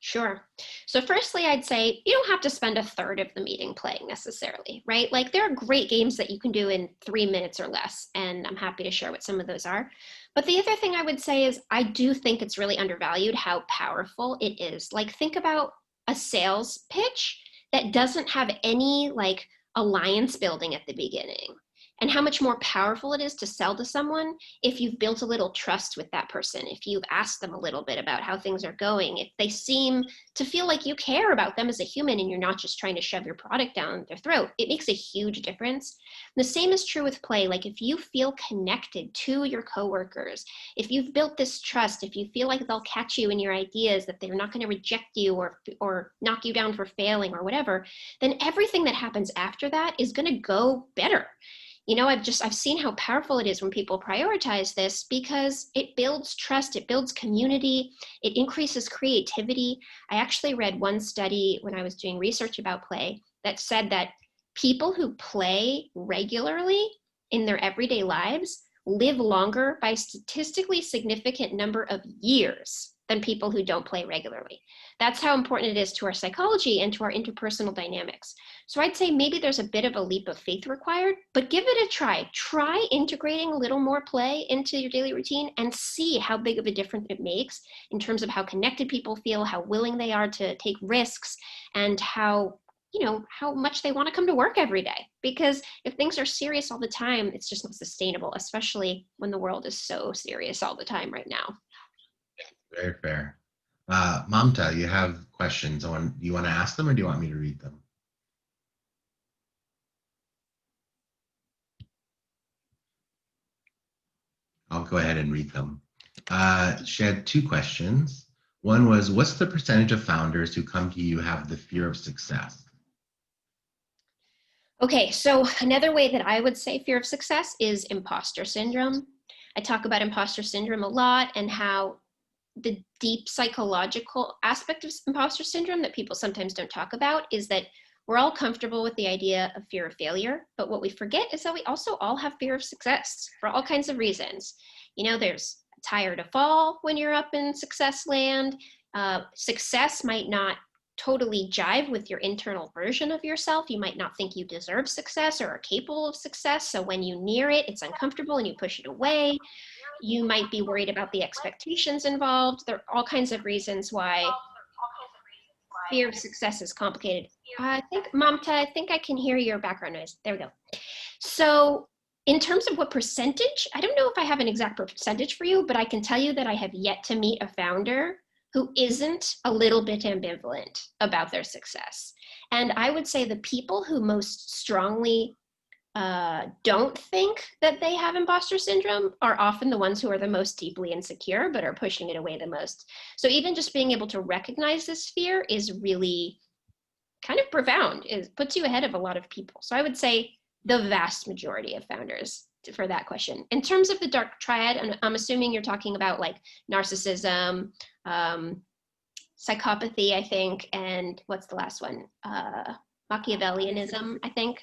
Sure. So firstly, I'd say you don't have to spend a third of the meeting playing necessarily, right? Like there are great games that you can do in 3 minutes or less, and I'm happy to share what some of those are. But the other thing I would say is I do think it's really undervalued how powerful it is. Like think about a sales pitch that doesn't have any like alliance building at the beginning, and how much more powerful it is to sell to someone if you've built a little trust with that person, if you've asked them a little bit about how things are going, if they seem to feel like you care about them as a human and you're not just trying to shove your product down their throat. It makes a huge difference. The same is true with play. Like if you feel connected to your coworkers, if you've built this trust, if you feel like they'll catch you in your ideas, that they're not going to reject you or knock you down for failing or whatever, then everything that happens after that is going to go better. You know, I've seen how powerful it is when people prioritize this because it builds trust, it builds community, it increases creativity. I actually read one study when I was doing research about play that said that people who play regularly in their everyday lives live longer by a statistically significant number of years than people who don't play regularly. That's how important it is to our psychology and to our interpersonal dynamics. So I'd say maybe there's a bit of a leap of faith required, but give it a try. Try integrating a little more play into your daily routine and see how big of a difference it makes in terms of how connected people feel, how willing they are to take risks, and how much they want to come to work every day. Because if things are serious all the time, it's just not sustainable, especially when the world is so serious all the time right now. Very fair. Mamta, you have questions. Do you want to ask them or do you want me to read them? I'll go ahead and read them. She had 2 questions. One was, what's the percentage of founders who come to you have the fear of success? Okay, so another way that I would say fear of success is imposter syndrome. I talk about imposter syndrome a lot and how the deep psychological aspect of imposter syndrome that people sometimes don't talk about is that we're all comfortable with the idea of fear of failure, but what we forget is that we also all have fear of success for all kinds of reasons. You know, there's it's higher to fall when you're up in success land. Success might not totally jive with your internal version of yourself. You might not think you deserve success or are capable of success. So when you near it, it's uncomfortable and you push it away. You might be worried about the expectations involved. There are all kinds of reasons why fear of success is complicated. I think, Mamta, I think I can hear your background noise. There we go. So in terms of what percentage, I don't know if I have an exact percentage for you, but I can tell you that I have yet to meet a founder who isn't a little bit ambivalent about their success. And I would say the people who most strongly don't think that they have imposter syndrome are often the ones who are the most deeply insecure, but are pushing it away the most. So even just being able to recognize this fear is really kind of profound. It puts you ahead of a lot of people. So I would say the vast majority of founders for that question. In terms of the dark triad, and I'm assuming you're talking about like narcissism, psychopathy, I think, and what's the last one? Machiavellianism, I think.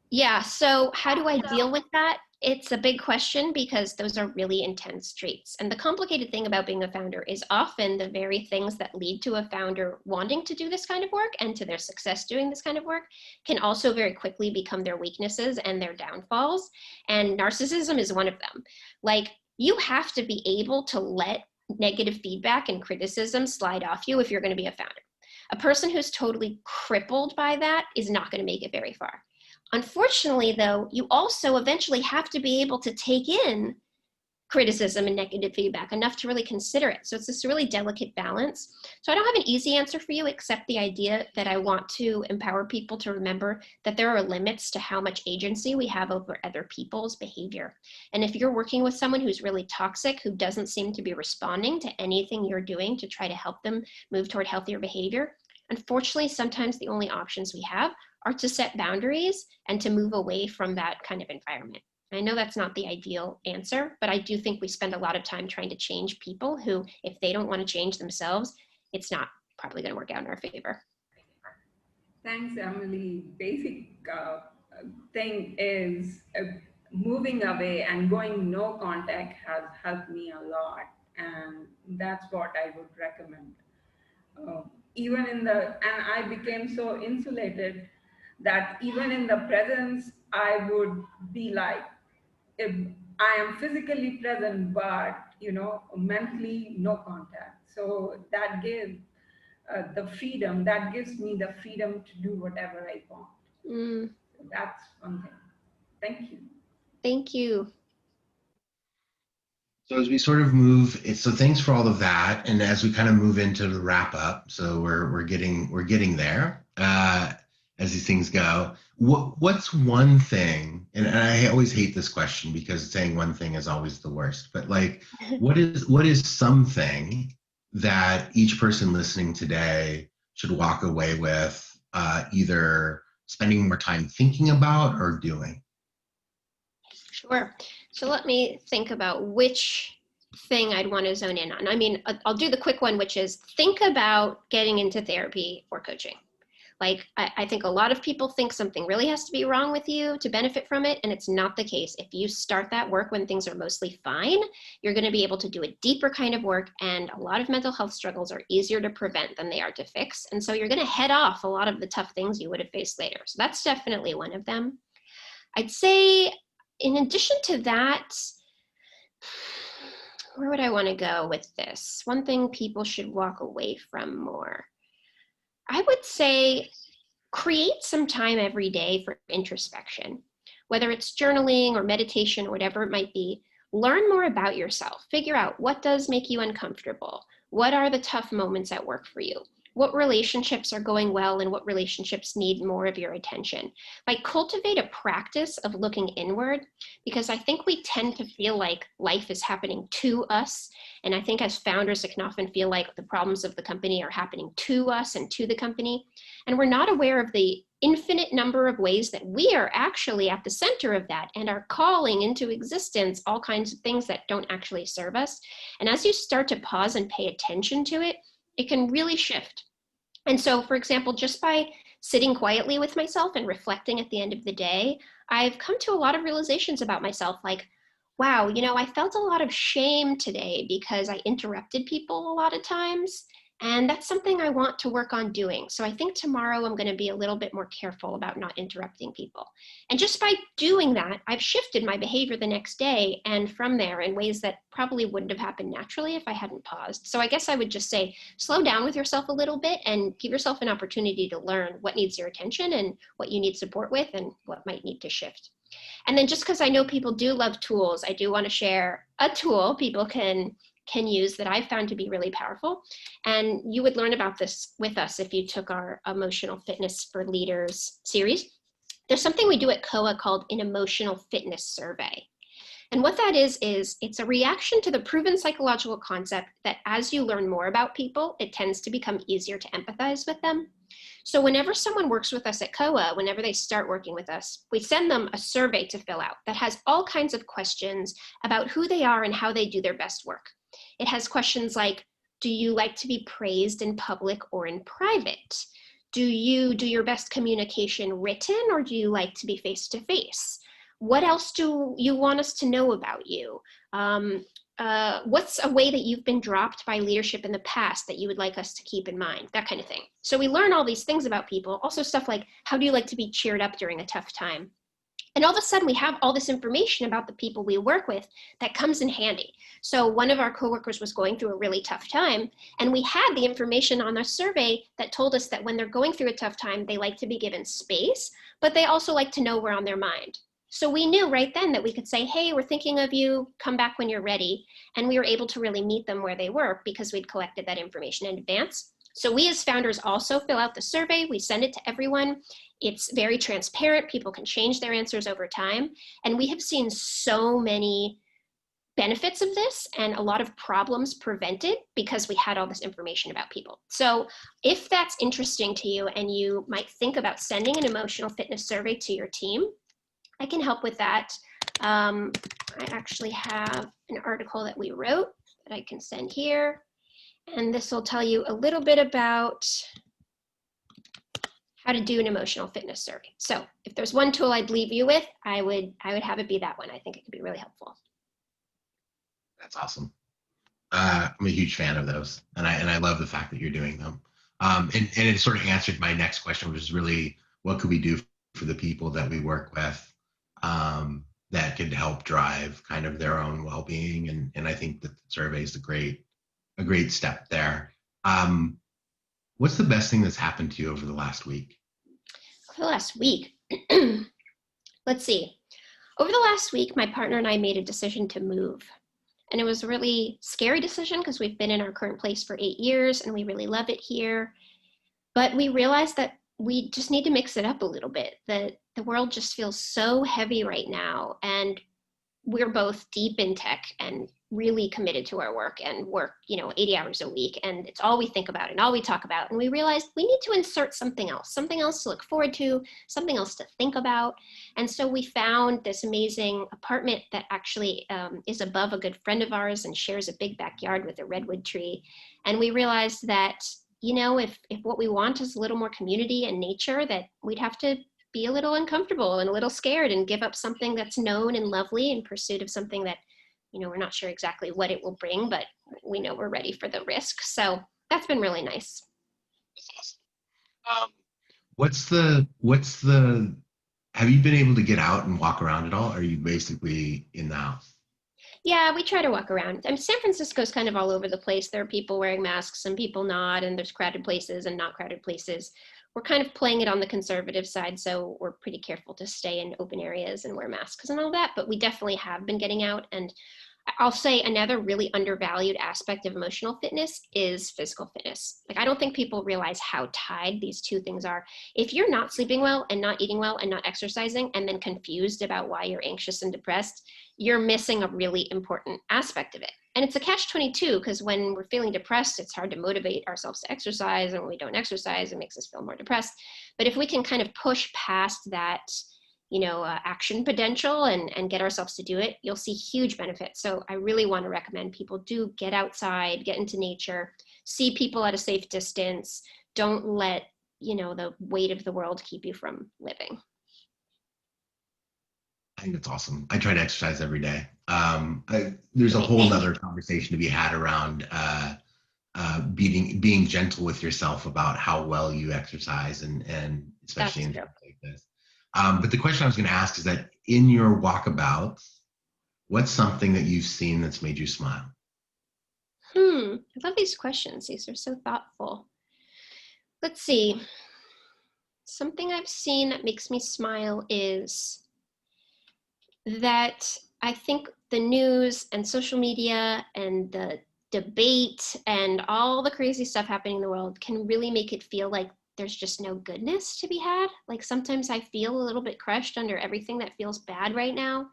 Yeah, so how do I deal with that? It's a big question because those are really intense traits. And the complicated thing about being a founder is often the very things that lead to a founder wanting to do this kind of work and to their success doing this kind of work can also very quickly become their weaknesses and their downfalls. And narcissism is one of them. Like, you have to be able to let negative feedback and criticism slide off you if you're going to be a founder. A person who's totally crippled by that is not going to make it very far. Unfortunately, though, you also eventually have to be able to take in criticism and negative feedback enough to really consider it. So it's this really delicate balance. So I don't have an easy answer for you, except the idea that I want to empower people to remember that there are limits to how much agency we have over other people's behavior. And if you're working with someone who's really toxic, who doesn't seem to be responding to anything you're doing to try to help them move toward healthier behavior, unfortunately, sometimes the only options we have are to set boundaries and to move away from that kind of environment. I know that's not the ideal answer, but I do think we spend a lot of time trying to change people who, if they don't want to change themselves, it's not probably going to work out in our favor. Thanks, Emily. Basic thing is moving away and going no contact has helped me a lot. And that's what I would recommend. even in the, and I became so insulated that even in the presence, I would be like, if I am physically present, but mentally no contact. So that gives the freedom, that gives me the freedom to do whatever I want. So that's one thing. Thank you. Thank you. So as we sort of move, so thanks for all of that. And as we kind of move into the wrap up, so we're getting there as these things go. What's one thing? And I always hate this question because saying one thing is always the worst. But like, what is something that each person listening today should walk away with, either spending more time thinking about or doing? Sure. So let me think about which thing I'd want to zone in on. I mean, I'll do the quick one, which is think about getting into therapy or coaching. Like, I think a lot of people think something really has to be wrong with you to benefit from it, and it's not the case. If you start that work when things are mostly fine, you're going to be able to do a deeper kind of work, and a lot of mental health struggles are easier to prevent than they are to fix. And so you're going to head off a lot of the tough things you would have faced later. So that's definitely one of them. I'd say, in addition to that, where would I want to go with this? One thing people should walk away from more. I would say create some time every day for introspection, whether it's journaling or meditation or whatever it might be. Learn more about yourself. Figure out what does make you uncomfortable. What are the tough moments at work for you? What relationships are going well and what relationships need more of your attention? Like, cultivate a practice of looking inward, because I think we tend to feel like life is happening to us. And I think as founders, it can often feel like the problems of the company are happening to us and to the company. And we're not aware of the infinite number of ways that we are actually at the center of that and are calling into existence all kinds of things that don't actually serve us. And as you start to pause and pay attention to it, it can really shift. And so, for example, just by sitting quietly with myself and reflecting at the end of the day, I've come to a lot of realizations about myself, like, wow, I felt a lot of shame today because I interrupted people a lot of times. And that's something I want to work on doing. So I think tomorrow I'm going to be a little bit more careful about not interrupting people. And just by doing that, I've shifted my behavior the next day and from there in ways that probably wouldn't have happened naturally if I hadn't paused. So I guess I would just say, slow down with yourself a little bit and give yourself an opportunity to learn what needs your attention and what you need support with and what might need to shift. And then just because I know people do love tools, I do want to share a tool people can use that I found to be really powerful. And you would learn about this with us if you took our Emotional Fitness for Leaders series. There's something we do at COA called an emotional fitness survey. And what that is it's a reaction to the proven psychological concept that as you learn more about people, it tends to become easier to empathize with them. So whenever someone works with us at COA, whenever they start working with us, we send them a survey to fill out that has all kinds of questions about who they are and how they do their best work. It has questions like, do you like to be praised in public or in private? Do you do your best communication written, or do you like to be face-to-face? What else do you want us to know about you? What's a way that you've been dropped by leadership in the past that you would like us to keep in mind? That kind of thing. So we learn all these things about people. Also stuff like, how do you like to be cheered up during a tough time? And all of a sudden we have all this information about the people we work with that comes in handy. So one of our coworkers was going through a really tough time, and we had the information on our survey that told us that when they're going through a tough time, they like to be given space, but they also like to know we're on their mind. So we knew right then that we could say, hey, we're thinking of you, come back when you're ready. And we were able to really meet them where they were because we'd collected that information in advance. So we as founders also fill out the survey. We send it to everyone. It's very transparent. People can change their answers over time. And we have seen so many benefits of this and a lot of problems prevented because we had all this information about people. So if that's interesting to you and you might think about sending an emotional fitness survey to your team, I can help with that. I actually have an article that we wrote that I can send here. And this will tell you a little bit about how to do an emotional fitness survey. So if there's one tool I'd leave you with, I would have it be that one. I think it could be really helpful. That's awesome. I'm a huge fan of those, and I love the fact that you're doing them. And it sort of answered my next question, which is really, what could we do for the people that we work with that could help drive kind of their own well-being? And I think that the survey is a great step there. What's the best thing that's happened to you over the last week? For the last week, let's see. Over the last week, my partner and I made a decision to move. And it was a really scary decision because we've been in our current place for 8 years and we really love it here. But we realized that we just need to mix it up a little bit, that the world just feels so heavy right now. And we're both deep in tech and really committed to our work and work, 80 hours a week. And it's all we think about and all we talk about. And we realized we need to insert something else to look forward to, something else to think about. And so we found this amazing apartment that actually is above a good friend of ours and shares a big backyard with a redwood tree. And we realized that, if what we want is a little more community and nature, that we'd have to be a little uncomfortable and a little scared and give up something that's known and lovely in pursuit of something that, we're not sure exactly what it will bring, but we know we're ready for the risk. So that's been really nice. That's awesome. Have you been able to get out and walk around at all? Or are you basically in the house? Yeah, we try to walk around. San Francisco's kind of all over the place. There are people wearing masks, some people not, and there's crowded places and not crowded places. We're kind of playing it on the conservative side, so we're pretty careful to stay in open areas and wear masks and all that, but we definitely have been getting out. And I'll say another really undervalued aspect of emotional fitness is physical fitness. Like, I don't think people realize how tied these two things are. If you're not sleeping well and not eating well and not exercising and then confused about why you're anxious and depressed, you're missing a really important aspect of it. And it's a catch-22 because when we're feeling depressed, it's hard to motivate ourselves to exercise. And when we don't exercise, it makes us feel more depressed. But if we can kind of push past that, action potential and get ourselves to do it, you'll see huge benefits. So I really want to recommend people do get outside, get into nature, see people at a safe distance. Don't let, the weight of the world keep you from living. I think that's awesome. I try to exercise every day. There's a whole other conversation to be had around being gentle with yourself about how well you exercise, and especially in times like this. But the question I was going to ask is that in your walkabouts, what's something that you've seen that's made you smile? I love these questions. These are so thoughtful. Let's see. Something I've seen that makes me smile is that I think the news and social media and the debate and all the crazy stuff happening in the world can really make it feel like there's just no goodness to be had. Like, sometimes I feel a little bit crushed under everything that feels bad right now.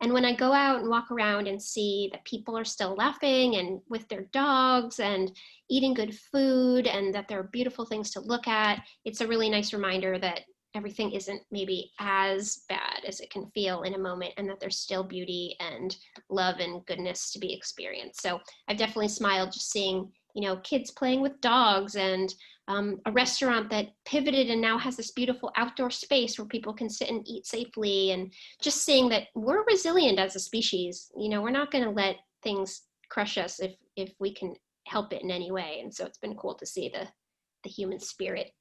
And when I go out and walk around and see that people are still laughing and with their dogs and eating good food and that there are beautiful things to look at, it's a really nice reminder that everything isn't maybe as bad as it can feel in a moment, and that there's still beauty and love and goodness to be experienced. So I've definitely smiled just seeing, kids playing with dogs, and a restaurant that pivoted and now has this beautiful outdoor space where people can sit and eat safely, and just seeing that we're resilient as a species. We're not going to let things crush us if we can help it in any way. And so it's been cool to see the human spirit.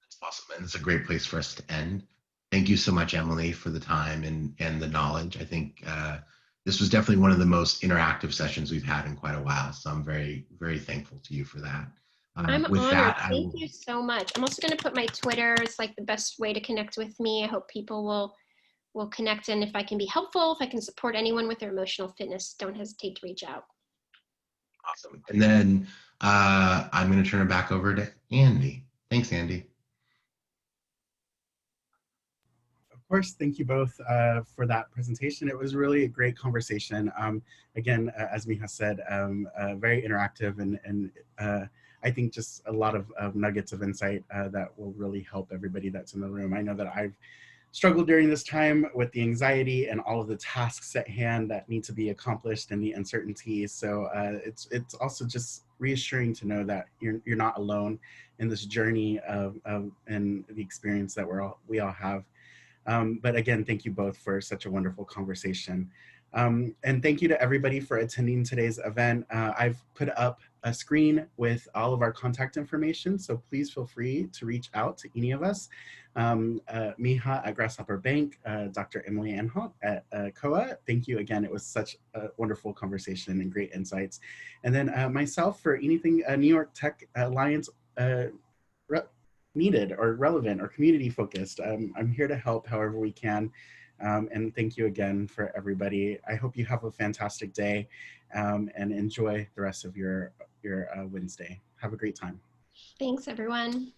That's awesome, and it's a great place for us to end. Thank you so much, Emily, for the time and the knowledge. I think this was definitely one of the most interactive sessions we've had in quite a while. So I'm very, very thankful to you for that. I'm honored. Thank you so much. I'm also going to put my Twitter. It's like the best way to connect with me. I hope people will connect, and if I can be helpful, if I can support anyone with their emotional fitness, don't hesitate to reach out. Awesome. And then I'm going to turn it back over to Andy. Thanks, Andy. Of course, thank you both for that presentation. It was really a great conversation. Again, as Micah said, very interactive, and I think just a lot of nuggets of insight that will really help everybody that's in the room. I know that I've struggled during this time with the anxiety and all of the tasks at hand that need to be accomplished and the uncertainty. So it's also just reassuring to know that you're not alone in this journey and the experience that we all have. But again, thank you both for such a wonderful conversation. And thank you to everybody for attending today's event. I've put up a screen with all of our contact information, so please feel free to reach out to any of us. Miha at Grasshopper Bank, Dr. Emily Anhalt at COA. Thank you again. It was such a wonderful conversation and great insights. And then myself for anything New York Tech Alliance needed or relevant or community focused. I'm here to help however we can. And thank you again for everybody. I hope you have a fantastic day and enjoy the rest of your Wednesday. Have a great time. Thanks, everyone.